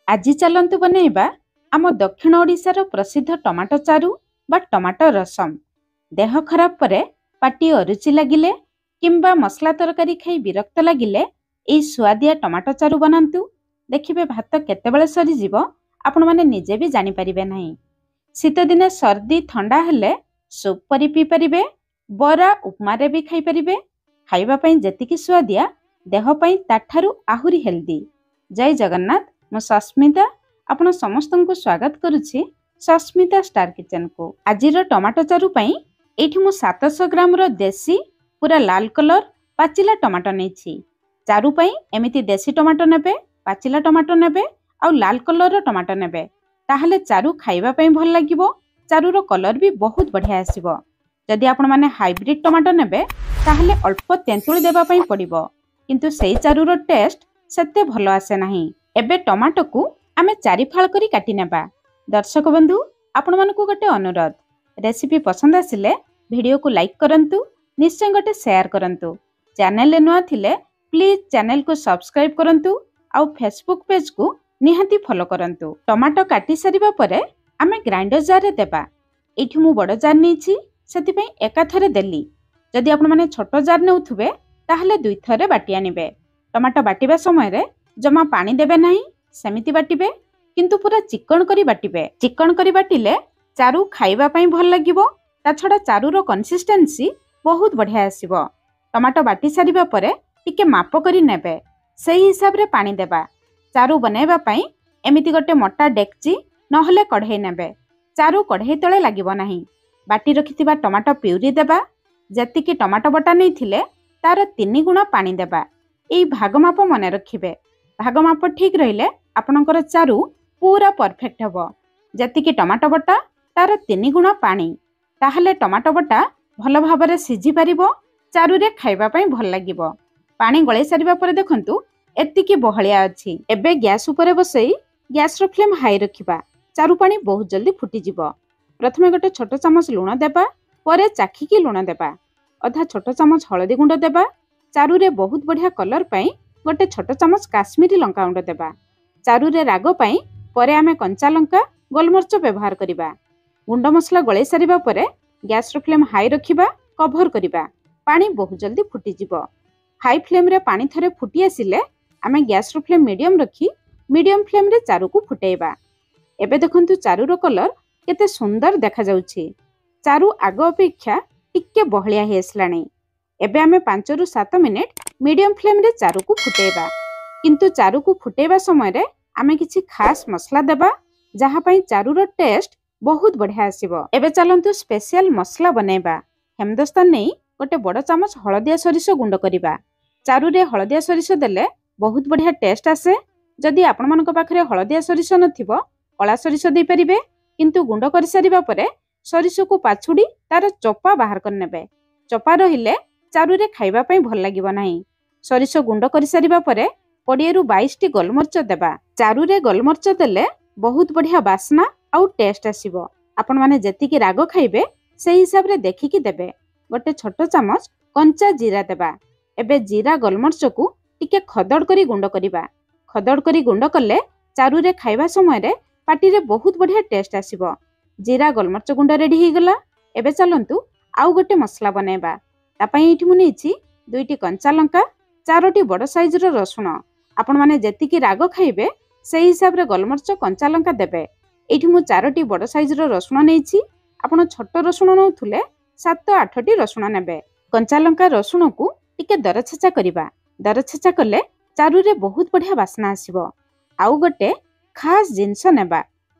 आज चलतु बनैबा आम दक्षिण ओडिशार प्रसिद्ध टमाटो चारू बा टमाटो रसम। देह खराब परे पाटी अरुचि लगिले किंबा मसला तरकारी खाई विरक्त लगिले एई सुआदिया टमाटो चारू बनातु। देखिबे भात केतेबेले सरीजिव आपण माने निजे भी जानि परिबे नाही। शीत दिने सर्दी ठंडा हेले सूप परि पी परिबे, बरा उपमा रे भी खाई परिबे। खाइबा पई जेतिकी सुआदिया देह पई ताठारु आहुरी हेल्दी। जय जगन्नाथ। मु सस्मिता आपण समस्त को स्वागत करुछि सस्मिता स्टार किचन को। आजिर टमाटो चारू पई एठी मु 700 ग्राम रो देसी पूरा लाल कलर पाचिला टमाटो नेछि। चारू पई एमिति देसी टमाटो नेबे, पाचिला टमाटो नेबे आ लाल कलर रो टमाटो नेबे, ताहले चारू खाइबा पई भल लागिवो। चारू रो कलर भी बहुत बढ़िया आसीबो। जदि आपण माने हाइब्रिड टमाटो नेबे ताहले अल्प तेंतुଳି देबा पई पड़िबो, किंतु सेई चारू रो टेस्ट सेते भलो आसे नाही। एबे टमाटो को आमे 4 फाळ करी काटी नेबा। दर्शक बंधु आपण मानकु गोटे अनुरोध, रेसिपी पसंद आसिले वीडियो को लाइक करंतु, निश्चय गोटे शेयर करंतु। चैनल ले नुआ थिले प्लीज चैनल को सब्सक्राइब करंतु आउ फेसबुक पेज को निहाती फॉलो करंतु। टमाटो काटी सारिबा परे आमे ग्राइंडर जार रे देबा। एठी मु बड़ जार नेछि, सेति पई एका थरे देली। जदि आपण माने छोटो जार नेउथुबे ताहले दुई थरे बाटी आनिबे। टमाटो बाटिबा समय रे जमा पानी देबे नाही, सेमिति बाटिबे, किंतु पूरा chicken curry बाटिबे। Chicken curry बाटिले Charu खाइबा पई भल लागिवो। ता छडा चारू रो कंसिस्टेंसी बहुत बढ़िया आसीबो। टमाटो बाटी सारिबा परे टिके माप करी नेबे, सेही हिसाब रे पानी देबा। चारू बनेबा पई एमिति गोटे मोटा डेक्ची नहले कढ़ई नेबे। चारू कढ़ई तळे लागिवो नाही। बाटी रखिथिबा टमाटो प्यूरी देबा। जेतिकी टमाटो बटा नै थिले तार 3 गुणा पानी देबा। एई भाग माप मने रखिबे। भाग माप ठीक रहिले आपणकर चारू पूरा परफेक्ट हबो। जेतिकी टमाटो बटा तार 3 गुणा पानी, ताहले टमाटो बटा भल भाबरे सिझी पारिबो। चारू रे खाइबा पई भल लागिबो। पानी गळे सारिबा परे देखंतु एतिकी बहलिया अछि। एबे गैस उपरे बसई गैस रो फ्लेम हाई रखिबा। चारू पानी बहुत जल्दी फुटी जिवो। प्रथमे गोटे छोटो चामच लूण देबा, परे चाखिकी लूण देबा। अधा छोटो चामच हळदी गुंड देबा। चारू रे बहुत बढ़िया कलर पई गोटे छोटो चामच काश्मीरी लंका गुंड देबा। चारू रे रागो पई परे आमे कंचा लंका गोलमरच व्यवहार करिबा। गुंड मसला गळे सारिबा परे गैस रो फ्लेम हाई रखिबा, कवर करिबा। पानी बहुत जल्दी फुटी जिवो। हाई फ्लेम रे पानी थरे फुटी आसिले आमे गैस रो फ्लेम मीडियम रखी मीडियम फ्लेम रे चारू को फुटेइबा। एबे देखंतु चारू रो कलर केते सुंदर देखा जाउछि। चारू आगो अपेक्षा टिके बहलिया हे असलाणी। एबे आमे 5 रु 7 मिनिट मीडियम फ्लेम रे चारू को फुटेइबा। किंतु चारू को फुटेइबा समय रे आमे किछि खास मसला देबा, जहा पई चारू रो टेस्ट बहुत बढ़िया आसीबो। एबे चलंतु स्पेशल मसला बनेबा। हेमदस्ता नै गोटे बड़ चामच हळदिया सरिष गुंड करिबा। चारू रे हळदिया सरिष देले बहुत बढ़िया टेस्ट आसे। जदि आपण मानक पाखरे हळदिया सरिष नथिबो कळा सरिष देई परिबे, किंतु गुंड करि सारिबा परे सरिष को पाछुडी तार चोपा बाहर कर नेबे। चोपा रहिले चारू रे खाइबा पई भल लागिबो नाही। सरिष गुंड करि सारिबा परे 20 रु 22 टी गोलमरच देबा। चारू रे गोलमरच देले बहुत बढ़िया बास्ना आउ टेस्ट आसीबो। आपण माने जेतिकी रागो खाइबे सेही हिसाब रे देखिकी देबे। गोटे छोटो चामच कंचा जीरा देबा। एबे जीरा गोलमरच को टिके खदड़ करी गुंड करिबा। खदड़ करी गुंड कले चारू रे खाइबा समय रे पाटी रे बहुत बढ़िया टेस्ट आसीबो। जीरा गोलमरच गुंड रेडी हे गला। एबे चलंतु आउ गोटे मसला बनेबा। ता पई एठी मु नेछि 2टी कंचा लंका, 4टी बड़ साइज रो रसुण। आपण माने जेतिकी रागो खाइबे सेही हिसाब रे गोलमरच कंचा लंका देबे। एठी मु 4टी बड़ साइज रो रसुण नेछि। आपण छोटो रसुण नउथुले 7-8टी रसुण नेबे। कंचा लंका रसुण को टिके दरछेचा करिबा। दरछेचा कले चारू रे बहुत बढ़िया बास्ना आसीबो। आउ गोटे खास जिंस नेबा,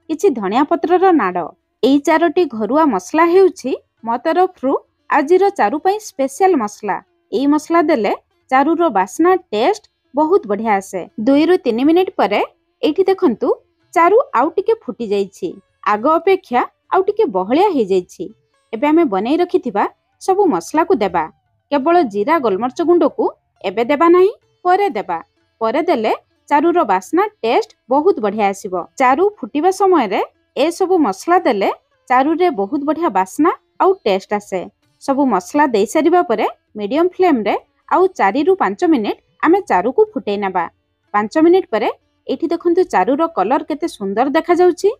किछि धनिया पत्र रो नाडो। एई 4टी घरुआ मसला हेउछि मो तरफरु आजिर चारू पई स्पेशल मसला। एई मसला देले चारू रो बास्ना टेस्ट बहुत बढ़िया आसे। 2 रु 3 मिनिट परे एठी देखंतु चारू आउ टिके फुटी जाईछि। आगो अपेक्षा आउ टिके बहलिया हे जाईछि। एबे आमे बनै रखिथिबा सबु मसला को देबा। केवल जीरा गोलमरच गुंड को एबे देबा नाही, परे देबा। परे देले चारू रो बास्ना टेस्ट बहुत बढ़िया आसीबो। चारू फुटीबा समय रे ए सबु मसला देले चारू रे बहुत बढ़िया बास्ना आउ टेस्ट आसे। सबु मसला देई सारिबा परे मीडियम फ्लेम रे आउ 4 रु 5 मिनिट आमे चारू को फुटेइ नेबा। 5 मिनिट परे एठी देखंतु चारूर कलर केते सुंदर देखा जाउची।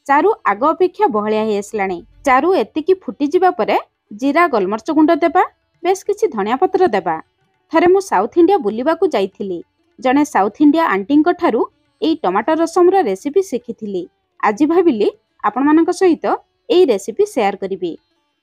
चारू आग अपेक्षा बहलिया हे आसलाणी। चारू एतिकी फुटी जिबा परे जीरा गोलमर्च गुंड देबा, बेस किछि धनिया पत्र देबा। थरे मु साउथ इंडिया बुलिबाकू जाइथिली। जणे साउथ इंडिया आंटींक ठारू एई टमाटो रसमर रेसिपी शिखिथिली। आज भाबिली आपण मानक सहित एई रेसिपी शेयर करिबी।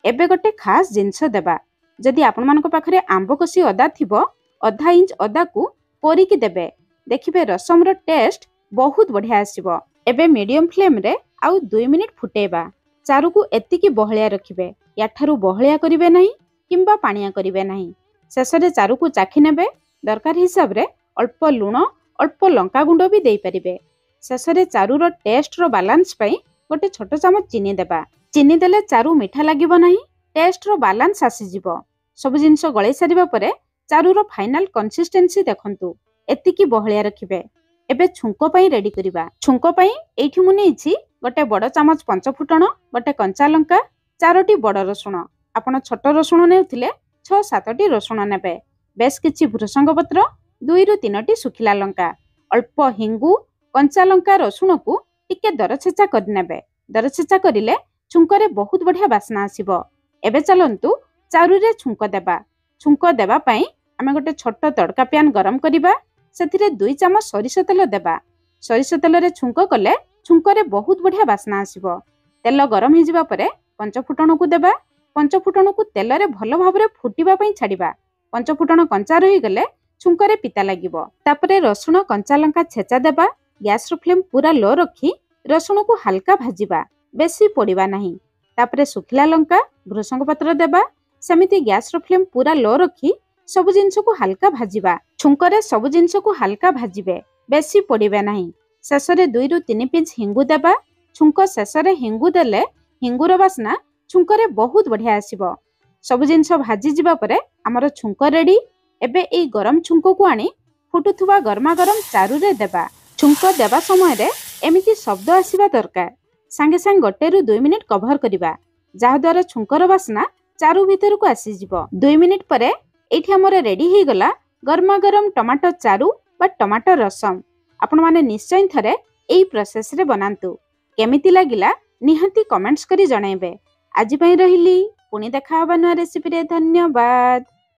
एबे गोटे खास जिंस देबा। जदि आपण मानक पाखरे आंब कसी अदा थिबो, आधा इंच अदा को पोरिकी देबे। देखिबे रसमर टेस्ट बहुत बढ़िया आसीबो। एबे मीडियम फ्लेम रे आउ 2 मिनिट फुटेबा। चारू को एतिकी बहलिया रखिबे। याठारू बहलिया करिवे नाही किंबा पानिया करिवे नाही। शेषरे चारू को चाखि नेबे। दरकार हिसाब रे अल्प लूण अल्प लंका गुंड भी देई परिबे। शेषरे चारूर टेस्ट रो बैलेंस पई गोटे छोट चामच चीनी देबा। चीनी देले चारू मीठा लागिबो नाही, टेस्ट रो बैलेंस आसी जिवो। सब जिंस गळै सारिबा परे चारूर फाइनल कंसिस्टेंसी देखंतु। एतिकी बहलिया रखिबे। एबे छुंको पई रेडी करिबा। छुंको पई एठी मु नेइछि गोटे बड़ चामच पंच फुटण, गोटे कंचा लंका, 4टी बड़ रसुण। आपण छोट रसुण नेउथिले 6-7टी रसुण नेबे। बेस किछि भृसंग पत्र, 2 ରୁ 3टी सुखिला लंका, अल्प हिंगु, कंचा लंका रसुण को टिके दरछेचा कर नेबे। दरछेचा करिले छुंकरे बहुत बढ़िया बास्ना आसीबो। एबे चलंतु चारू रे छुंको देबा। छुंको देबा पई आमे गोटे छोट तड़का पैन गरम करिबा। सेथिरे 2 चामच सरिष तेल देबा। सरिष तेल रे छुंको कले छुंकरे बहुत बढ़िया बास्ना आसीबो। तेल गरम हो जिबा परे पंचफुटण को देबा। पंचफुटण को तेल रे भलो भाबरे फुटिबा पई छाडिबा। पंचफुटण कंचा रही गले छुंकरे पिता लागिबो। तापरे रसुण कंचा लंका छेचा देबा। गैस रो फ्लेम पूरा लो रखी रसुण को हल्का भाजिबा, बेसी पोड़िबा नहीं। तापरे सुखिला लंका भृसंग पत्र देबा। सेमिति गैस रो फ्लेम पूरा लो रखी सब जिंस को हल्का भाजिबा। छुंकरे सब जिंस को हल्का भाजिबे, बेसी पोड़िबे नहीं। शेषरे 2 ରୁ 3 पिंच हिंगु देबा। छुंको शेषरे हिंगु देले हिंगुर बास्ना छुंकरे बहुत बढ़िया आसीबो। सब जिंस भाजी जिबा परे हमर छुंको रेडी। एबे एई गरम छुंको को आनी फुटुथुबा गरमा गरम चारू रे देबा। छुंको देबा समय रे एमिति शब्द आसीबा दरकार। सांगे सांग 1 ରୁ 2 मिनिट कभर करिबा, जाहा द्वारा छुंकर बास्ना चारू भीतर को आसी जिवो। 2 मिनिट परे एठी हमर रेडी हे गला गरमा गरम टमाटो चारू बा टमाटो रसम। आपण माने निश्चय थरे एई प्रोसेस रे बनांतु। केमिति लागिला निहांती कमेंट्स करी जणाइबे। आज पई रहिली, पुणी देखा हबा नया रेसिपी रे। धन्यवाद।